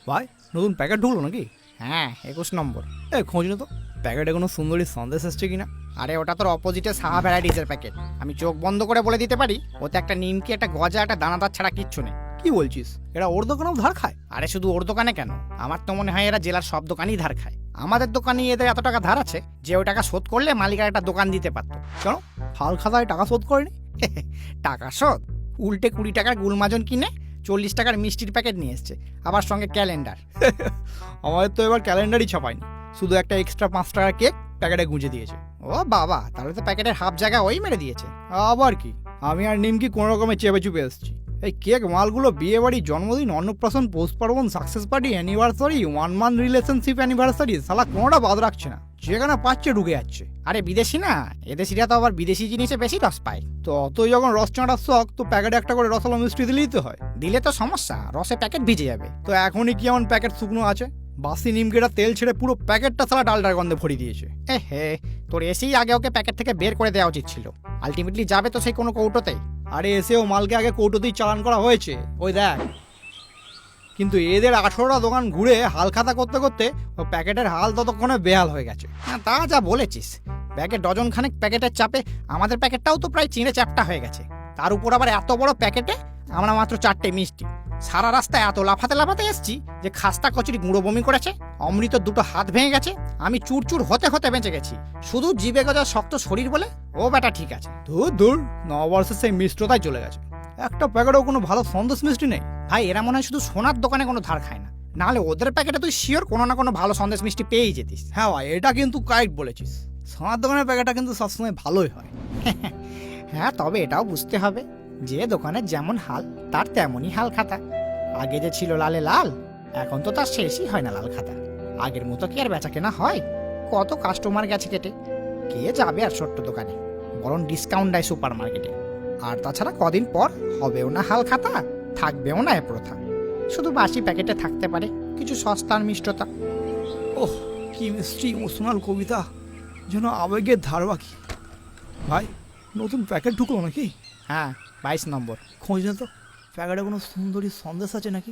ভাই নতুন প্যাকেট ঢুকলো নাকি? হ্যাঁ 21 নম্বর। খোঁজ না তো প্যাকেটে কোনো সুন্দরী সন্দেশ এসছে কিনা। আরে ওটা তোর অপোজিটে সাহা ভ্যারাইটিসের প্যাকেট। আমি চোখ বন্ধ করে বলে দিতে পারি ওতে একটা নিমকি, একটা গজা, একটা দানাদার ছাড়া কিচ্ছু নেই। কি বলছিস? এরা ওর দোকানেও ধার খায়? আরে শুধু ওর দোকানে কেন, আমার তো মনে হয় এরা জেলার সব দোকানেই ধার খায়। আমাদের দোকানেই এদের এত টাকা ধার আছে যে ওই টাকা শোধ করলে মালিকের একটা দোকান দিতে পারতো। কেন হাল খাতায় টাকা শোধ করেনি? টাকা শোধ? উল্টে 20 টাকার গুলমাজন কিনে 40 টাকার মিষ্টির প্যাকেট নিয়ে এসছে, আবার সঙ্গে ক্যালেন্ডার। আমাদের তো এবার ক্যালেন্ডারই ছাপায়নি, শুধু একটা এক্সট্রা 5 টাকার কেক প্যাকেটে গুঁজে দিয়েছে। ও বাবা, তাহলে তো প্যাকেটের হাফ জায়গা ওই মেরে দিয়েছে। আবার কি, আমি আর নিমকি কোনো রকমে চেপে চুপে এসেছি। এই কেক মালগুলো বিয়ে বাড়ি, জন্মদিন, অন্নপ্রাশন, পৌষ পার্বণ, success party, anniversary, 1 month relationship anniversary, শালা কোনোটা বাদ রাখছে না, যেখানে পাচ্ছে ঢুকে যাচ্ছে। আরে বিদেশি না, এদেশিরা তো আবার বিদেশি জিনিসে বেশি রস পায়। তো অতই যখন রস চাঁটার শখ, তো প্যাকেটে একটা করে রসালো মিষ্টি দিলেই তো হয়। দিলে তো সমস্যা, রসে প্যাকেট ভিজে যাবে। তো এখনই কি এমন প্যাকেট শুকনো আছে? বাসি নিমকেটা তেল ছেড়ে পুরো প্যাকেটটা সারা ডালডার গন্ধে ভরিয়ে দিয়েছে। হে, তোর এসেই আগে ওকে প্যাকেট থেকে বের করে দেওয়া উচিত ছিল। আলটিমেটলি যাবে তো সেই কোনো কৌটোতেই। আরে এসেও মালকে আগে কৌটোতেই চালান করা হয়েছে, ওই দেখ। কিন্তু এদের 18টা দোকান ঘুরে হাল খাতা করতে করতে ও প্যাকেটের হাল ততক্ষণে বেহাল হয়ে গেছে। হ্যাঁ তা যা বলেছিস, ব্যাগে ডজন খানেক প্যাকেটের চাপে আমাদের প্যাকেটটাও তো প্রায় চিঁড়ে চ্যাপটা হয়ে গেছে। তার উপর আবার এত বড় প্যাকেটে আমরা মাত্র 4টে মিষ্টি। সারা রাস্তায় এত লাফাতে লাফাতে এসছি যে খাস্তা কচুরি গুঁড়ো বমি করেছে, অমৃত 2টো হাত ভেঙে গেছে, আমি চুরচুর হতে হতে বেঁচে গেছি। শুধু জিভে গজা শক্ত শরীর বলে ও বেটা ঠিক আছে। ধুর ধুর, নববর্ষের সেই মিষ্টতাই চলে গেছে। একটা প্যাকেটেও কোনো ভালো সন্দেশ মিষ্টি নেই। ভাই এরা মনে হয় শুধু সোনার দোকানে কোনো ধার খায় না, নাহলে ওদের প্যাকেটে তুই শিওর কোনো না কোনো ভালো সন্দেশ মিষ্টি পেয়েই যেতিস। হ্যাঁ ভাই, এটা কিন্তু কারেক্ট বলেছিস। সোনার দোকানের প্যাকেটটা কিন্তু সবসময় ভালোই হয়। হ্যাঁ, তবে এটাও বুঝতে হবে যে দোকানের যেমন হাল তার তেমনই হাল খাতা। আগে যে ছিল লালে লাল, এখন তো তার শেষই হয় না লাল খাতা। আগের মতো কি আর বেচা কেনা হয়? কত কাস্টমার গেছে কেটে, কে যাবে আর ছোট্ট দোকানে, বরং ডিসকাউন্ট দেয় সুপার মার্কেটে। আর তাছাড়া কদিন পর হবেও না হাল খাতা, থাকবেও না এ প্রথা। শুধু বাসি প্যাকেটে থাকতে পারে কিছু সস্তার মিষ্টতা। ওহ, কি মিষ্টি ইমোশনাল কবিতা, যেন আবেগের ধারবাকি। ভাই নতুন প্যাকেট ঢুকলো নাকি? হ্যাঁ 22 নম্বর। খোঁজ না তো প্যাকেটে কোনো সুন্দরী সন্দেশ আছে নাকি।